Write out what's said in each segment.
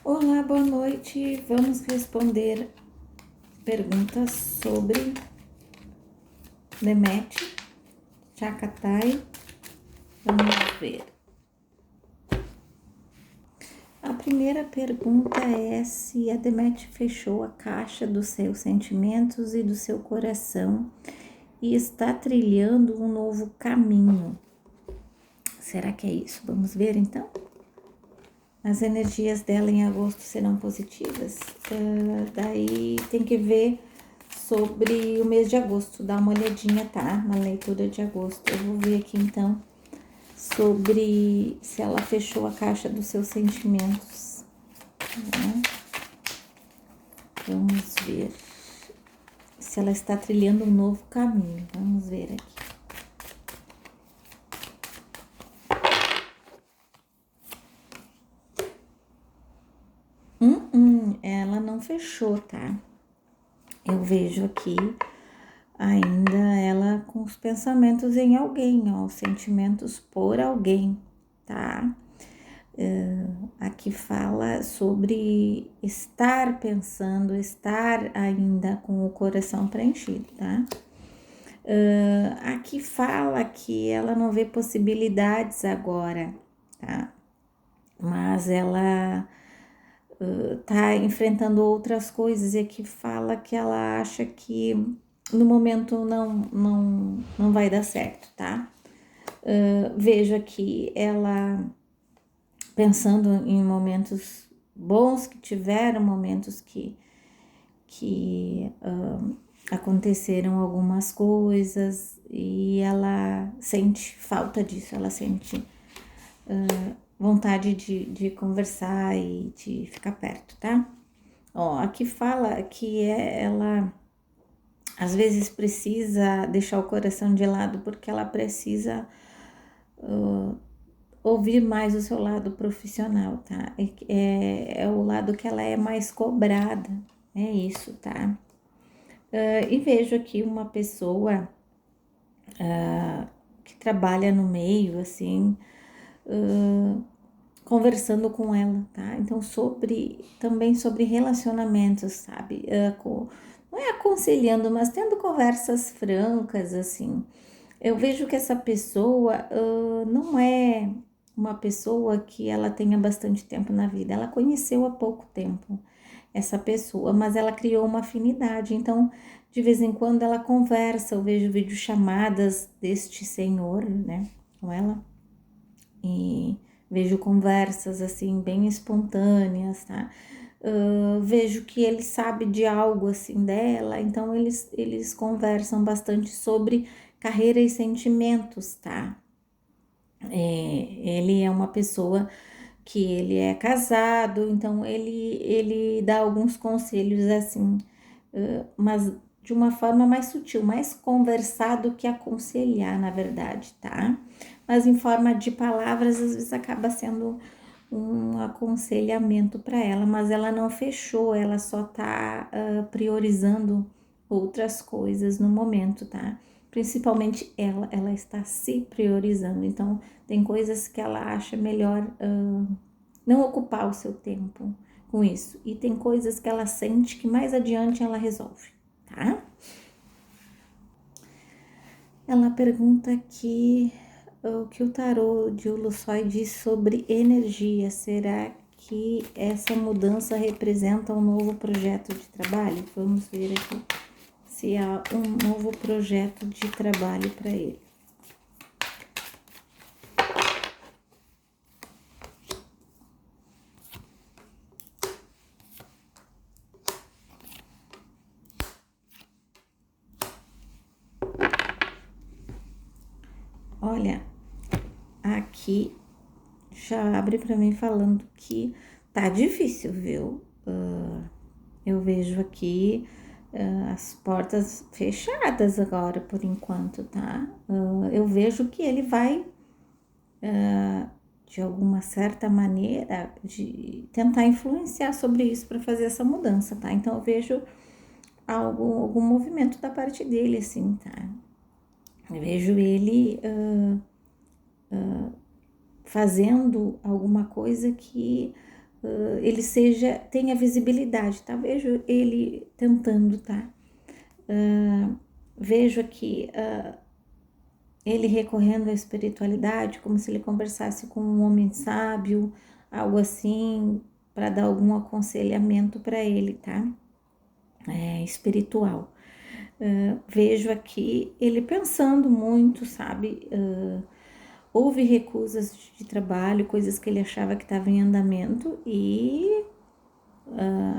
Olá, boa noite. Vamos responder perguntas sobre Demet, Chagatai. Vamos ver. A primeira pergunta é se a Demet fechou a caixa dos seus sentimentos e do seu coração e está trilhando um novo caminho. Será que é isso? Vamos ver então? As energias dela em agosto serão positivas? Daí tem que ver sobre o mês de agosto, dá uma olhadinha, tá? Na leitura de agosto. Eu vou ver aqui então sobre se ela fechou a caixa dos seus sentimentos. Né? Vamos ver se ela está trilhando um novo caminho. Vamos ver aqui. Ela não fechou, tá? Eu vejo aqui ainda ela com os pensamentos em alguém, ó, os sentimentos por alguém, tá? Aqui fala sobre estar pensando, estar ainda com o coração preenchido, tá? Aqui fala que ela não vê possibilidades agora, tá? Mas ela tá enfrentando outras coisas e aqui fala que ela acha que no momento não vai dar certo, tá? Vejo aqui ela pensando em momentos bons que tiveram, momentos que aconteceram algumas coisas e ela sente falta disso, ela sente vontade de conversar e de ficar perto, tá? Ó, aqui fala que ela às vezes precisa deixar o coração de lado porque ela precisa ouvir mais o seu lado profissional, tá? É o lado que ela é mais cobrada, é isso, tá? E vejo aqui uma pessoa que trabalha no meio, assim, conversando com ela, tá? Então, também sobre relacionamentos, sabe? Não é aconselhando, mas tendo conversas francas, assim. Eu vejo que essa pessoa não é uma pessoa que ela tenha bastante tempo na vida. Ela conheceu há pouco tempo essa pessoa, mas ela criou uma afinidade. Então, de vez em quando ela conversa, eu vejo videochamadas deste senhor, né, com ela. E vejo conversas assim bem espontâneas, tá? Vejo que ele sabe de algo assim dela, então eles conversam bastante sobre carreira e sentimentos, tá? Ele é uma pessoa que ele é casado, então ele dá alguns conselhos assim, mas de uma forma mais sutil, mais conversado que aconselhar, na verdade, tá? Mas em forma de palavras, às vezes acaba sendo um aconselhamento para ela, mas ela não fechou, ela só tá priorizando outras coisas no momento, tá? Principalmente ela está se priorizando, então tem coisas que ela acha melhor não ocupar o seu tempo com isso, e tem coisas que ela sente que mais adiante ela resolve, tá? Ela pergunta aqui o que o tarô de Ulusoy diz sobre energia. Será que essa mudança representa um novo projeto de trabalho? Vamos ver aqui se há um novo projeto de trabalho para ele. Olha, aqui já abre para mim falando que tá difícil, viu? Eu vejo aqui as portas fechadas agora por enquanto, tá? Eu vejo que ele vai, de alguma certa maneira, de tentar influenciar sobre isso para fazer essa mudança, tá? Então eu vejo algum movimento da parte dele, assim, tá? Eu vejo ele fazendo alguma coisa que ele tenha visibilidade, tá? Vejo ele tentando, tá? Vejo aqui ele recorrendo à espiritualidade, como se ele conversasse com um homem sábio, algo assim, para dar algum aconselhamento para ele, tá? Espiritual. Vejo aqui ele pensando muito, sabe? Houve recusas de trabalho, coisas que ele achava que estava em andamento e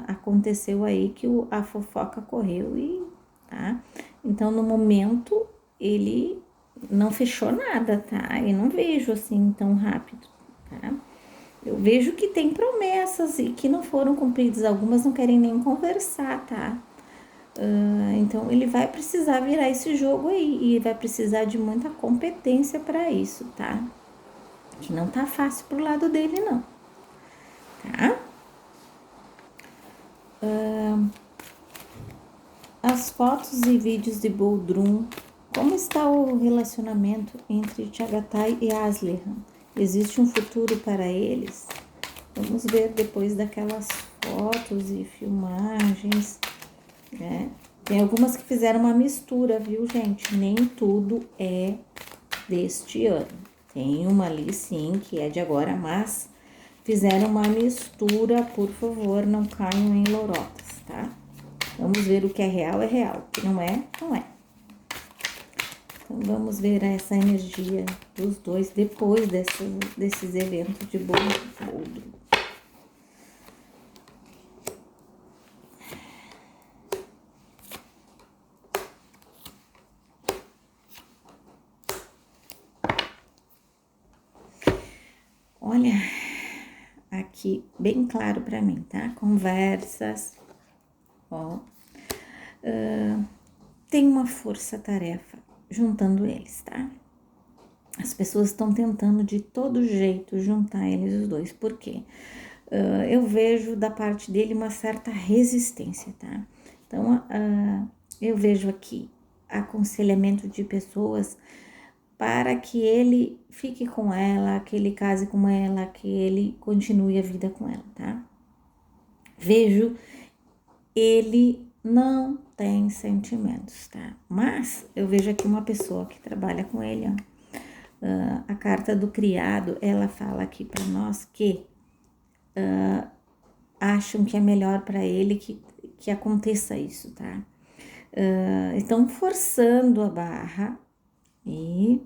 aconteceu aí que a fofoca correu e tá. Então no momento ele não fechou nada, tá? Eu não vejo assim tão rápido, tá? Eu vejo que tem promessas e que não foram cumpridas, algumas não querem nem conversar, tá? Então ele vai precisar virar esse jogo aí e vai precisar de muita competência para isso, tá? Que não tá fácil pro lado dele não, tá? As fotos e vídeos de Bodrum. Como está o relacionamento entre Chagatai e Aslihan? Existe um futuro para eles? Vamos ver depois daquelas fotos e filmagens, né? Tem algumas que fizeram uma mistura, viu, gente? Nem tudo é deste ano. Tem uma ali, sim, que é de agora, mas fizeram uma mistura, por favor, não caiam em lorotas, tá? Vamos ver o que é real, o que não é, não é. Então, vamos ver essa energia dos dois depois desses eventos de bolo. Olha, aqui bem claro para mim, tá? Conversas, ó. Tem uma força-tarefa juntando eles, tá? As pessoas estão tentando de todo jeito juntar eles os dois. Por quê? Eu vejo da parte dele uma certa resistência, tá? Então, eu vejo aqui aconselhamento de pessoas para que ele fique com ela, que ele case com ela, que ele continue a vida com ela, tá? Vejo ele não tem sentimentos, tá? Mas eu vejo aqui uma pessoa que trabalha com ele, ó. A carta do criado, ela fala aqui para nós que acham que é melhor para ele que aconteça isso, tá? Estão forçando a barra e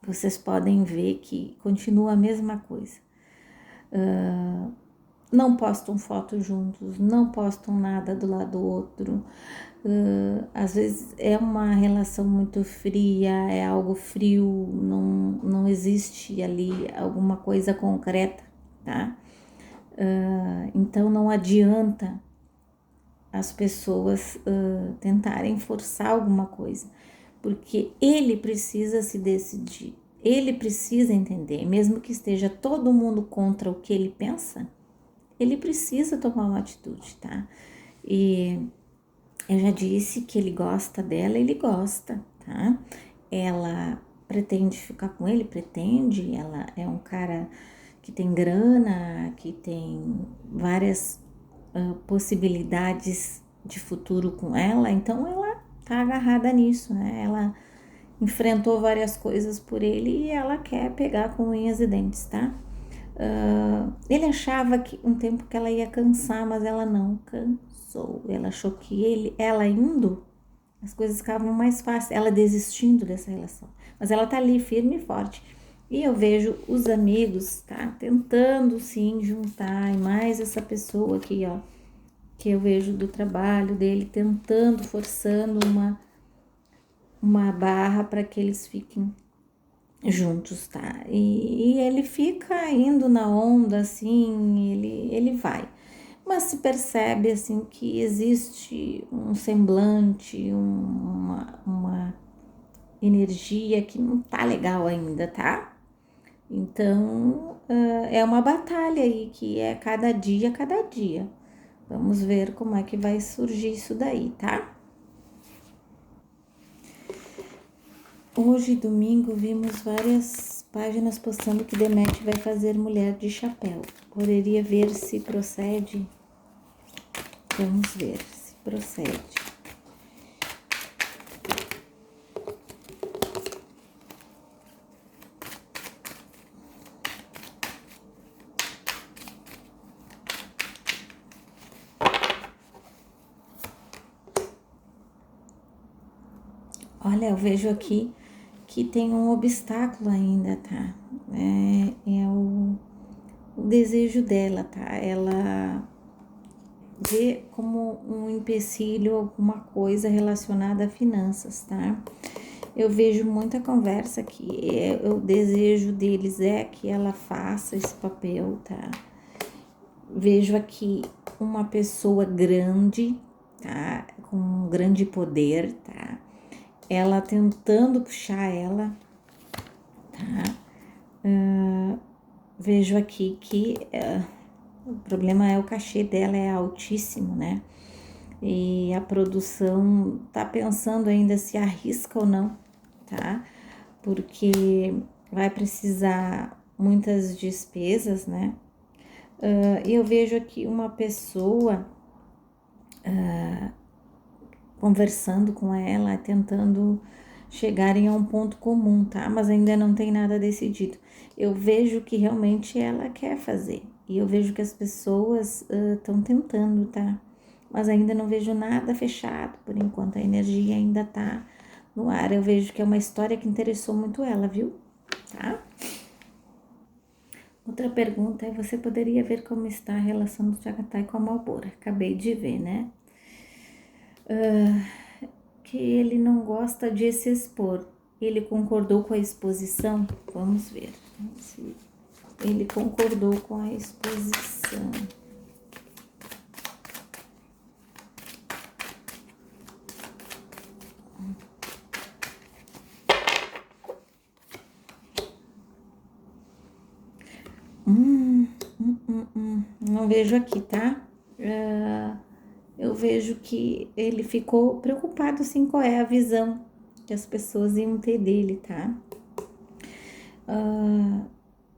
vocês podem ver que continua a mesma coisa. Não postam fotos juntos, não postam nada do lado do outro. Às vezes é uma relação muito fria, é algo frio, não existe ali alguma coisa concreta, tá? Então não adianta as pessoas tentarem forçar alguma coisa, porque ele precisa se decidir, ele precisa entender, mesmo que esteja todo mundo contra o que ele pensa, ele precisa tomar uma atitude, tá? E eu já disse que ele gosta dela, ele gosta, tá? Ela pretende ficar com ele, pretende, ela é um cara que tem grana, que tem várias possibilidades de futuro com ela, então ela tá agarrada nisso, né? Ela enfrentou várias coisas por ele e ela quer pegar com unhas e dentes, tá? Ele achava que um tempo que ela ia cansar, mas ela não cansou. Ela achou que ela indo, as coisas ficavam mais fáceis, ela desistindo dessa relação. Mas ela tá ali firme e forte. E eu vejo os amigos, tá? Tentando sim juntar, e mais essa pessoa aqui, ó, que eu vejo do trabalho dele, tentando, forçando uma barra para que eles fiquem juntos, tá? E ele fica indo na onda, assim, ele vai. Mas se percebe, assim, que existe um semblante, uma energia que não tá legal ainda, tá? Então, é uma batalha aí, que é cada dia, cada dia. Vamos ver como é que vai surgir isso daí, tá? Hoje, domingo, vimos várias páginas postando que Deméter vai fazer Mulher de Chapéu. Poderia ver se procede? Vamos ver se procede. Olha, eu vejo aqui que tem um obstáculo ainda, tá? É o desejo dela, tá? Ela vê como um empecilho alguma coisa relacionada a finanças, tá? Eu vejo muita conversa aqui, o desejo deles é que ela faça esse papel, tá? Vejo aqui uma pessoa grande, tá? Com um grande poder, tá? Ela tentando puxar ela, tá? Vejo aqui que o problema é o cachê dela é altíssimo, né? E a produção tá pensando ainda se arrisca ou não, tá? Porque vai precisar muitas despesas, né? E eu vejo aqui uma pessoa conversando com ela, tentando chegarem a um ponto comum, tá? Mas ainda não tem nada decidido. Eu vejo que realmente ela quer fazer. E eu vejo que as pessoas estão tentando, tá? Mas ainda não vejo nada fechado por enquanto. A energia ainda tá no ar. Eu vejo que é uma história que interessou muito ela, viu? Tá? Outra pergunta é: você poderia ver como está a relação do Jagatai com a Malbora? Acabei de ver, né? Que ele não gosta de se expor. Ele concordou com a exposição? Vamos ver se ele concordou com a exposição. Não vejo aqui, tá? Eu vejo que ele ficou preocupado, sim, qual é a visão que as pessoas iam ter dele, tá?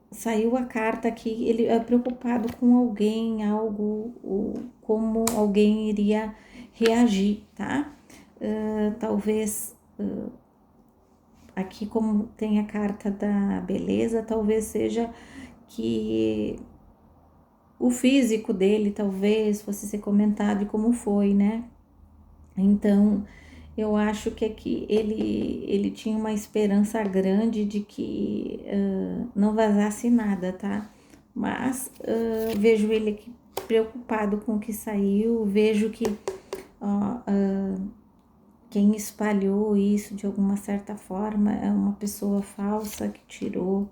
Saiu a carta aqui, ele é preocupado com alguém, algo, como alguém iria reagir, tá? Talvez aqui, como tem a carta da beleza, talvez seja que o físico dele talvez fosse ser comentado e como foi, né? Então, eu acho que aqui ele tinha uma esperança grande de que não vazasse nada, tá? Mas vejo ele aqui preocupado com o que saiu, vejo que ó, quem espalhou isso de alguma certa forma é uma pessoa falsa que tirou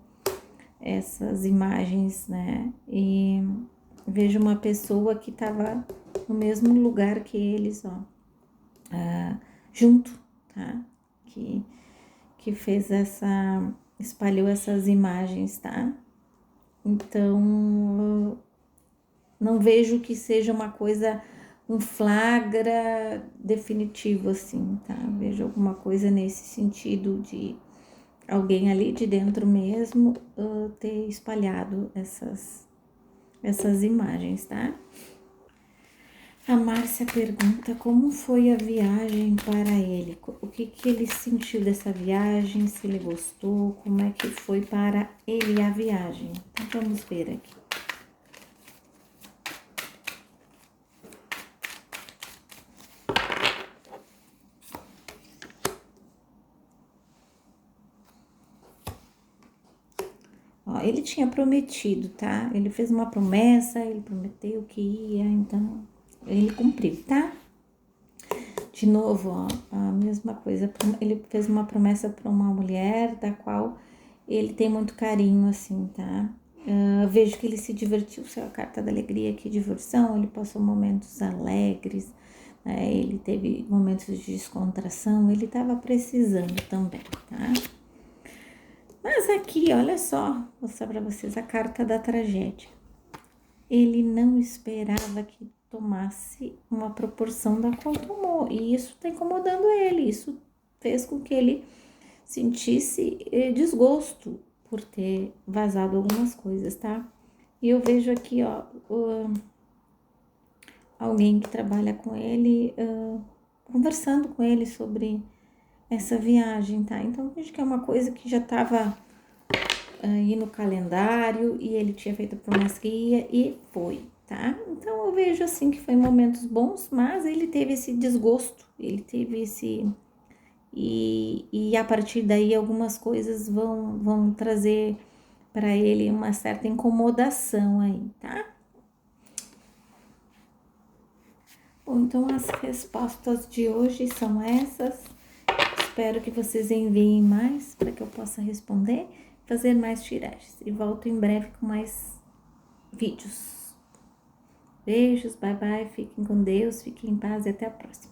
essas imagens, né? E vejo uma pessoa que estava no mesmo lugar que eles, ó, junto, tá? Que fez espalhou essas imagens, tá? Então, não vejo que seja uma coisa, um flagra definitivo, assim, tá? Vejo alguma coisa nesse sentido de alguém ali de dentro mesmo ter espalhado essas imagens, tá? A Márcia pergunta como foi a viagem para ele, o que ele sentiu dessa viagem, se ele gostou, como é que foi para ele a viagem. Então vamos ver aqui. Ó, ele tinha prometido, tá? Ele fez uma promessa, ele prometeu que ia, então ele cumpriu, tá? De novo, ó, a mesma coisa. Ele fez uma promessa para uma mulher da qual ele tem muito carinho, assim, tá? Vejo que ele se divertiu, saiu a carta da alegria aqui, diversão. Ele passou momentos alegres, né? Ele teve momentos de descontração. Ele tava precisando também, tá? Mas aqui, olha só, vou mostrar para vocês a carta da tragédia. Ele não esperava que tomasse uma proporção da qual tomou, e isso está incomodando ele, isso fez com que ele sentisse desgosto por ter vazado algumas coisas, tá? E eu vejo aqui, ó, alguém que trabalha com ele, conversando com ele sobre essa viagem, tá? Então, eu vejo que é uma coisa que já estava aí no calendário e ele tinha feito a promessa que ia e foi, tá? Então, eu vejo assim que foi momentos bons, mas ele teve esse desgosto, ele teve esse. E a partir daí algumas coisas vão trazer para ele uma certa incomodação aí, tá? Bom, então as respostas de hoje são essas. Espero que vocês enviem mais para que eu possa responder, fazer mais tiragens. E volto em breve com mais vídeos. Beijos, bye bye, fiquem com Deus, fiquem em paz e até a próxima.